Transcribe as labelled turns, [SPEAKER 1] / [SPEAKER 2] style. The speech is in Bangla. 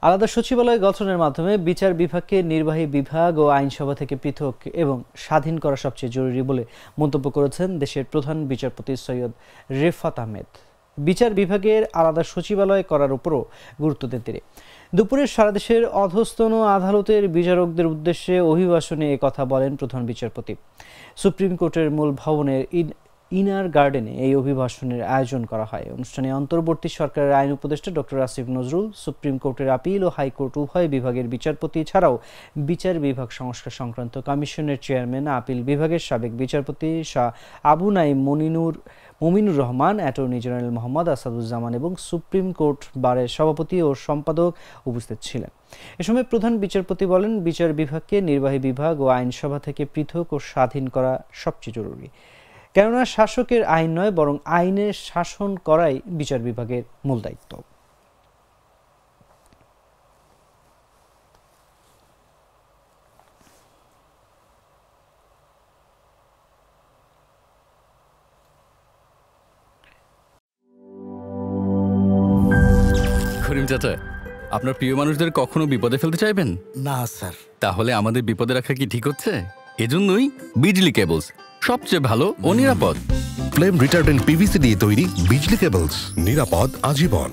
[SPEAKER 1] আলাদা সচিবালয় গঠনের মাধ্যমে বিচার বিভাগকে নির্বাহী বিভাগ ও আইনসভা থেকে পৃথক এবং স্বাধীন করা সবচেয়ে জরুরি বলে মন্তব্য করেছেন দেশের প্রধান বিচারপতি সৈয়দ রেফাত আহমেদ। বিচার বিভাগের আলাদা সচিবালয় করার উপরও গুরুত্ব দেন তিনি। দুপুরে সারা দেশের অধস্তন আদালতের বিচারকদের উদ্দেশ্যে অভিভাষণে একথা বলেন প্রধান বিচারপতি। সুপ্রিম কোর্টের মূল ভবনের ইনার গার্ডেনে এই অভিভাষণের আয়োজন করা হয়। অনুষ্ঠানে অন্তর্বর্তী সরকারের আইন উপদেষ্টা ডক্টর আসিফ নজরুল, সুপ্রিম কোর্টের আপিল ও হাইকোর্ট উভয় বিভাগের বিচারপতি ছাড়াও বিচার বিভাগ সংস্কার সংক্রান্ত কমিশনের চেয়ারম্যান, আপিল বিভাগের সাবেক বিচারপতি শাহ আবু নাঈম মমিনুর রহমান, অ্যাটর্নি জেনারেল মোহাম্মদ আসাদুজ্জামান এবং সুপ্রিম কোর্ট বারের সভাপতি ও সম্পাদক উপস্থিত ছিলেন। এ সময় প্রধান বিচারপতি বলেন, বিচার বিভাগকে নির্বাহী বিভাগ ও আইনসভা থেকে পৃথক ও স্বাধীন করা সবচেয়ে জরুরি। কেননা শাসকের আইন নয়, বরং আইনের শাসন করাই বিচার বিভাগের মূল দায়িত্ব।
[SPEAKER 2] করিম চাচা, আপনার প্রিয় মানুষদের কখনো বিপদে ফেলতে চাইবেন
[SPEAKER 3] না স্যার।
[SPEAKER 2] তাহলে আমাদের বিপদে রাখা কি ঠিক হচ্ছে? এজন্যই বিজলি কেবলস সবচেয়ে ভালো ও নিরাপদ।
[SPEAKER 4] ফ্লেম রিটার্ডেন্ট পিভিসি দিয়ে তৈরি বিজলি কেবলস, নিরাপদ আজীবন।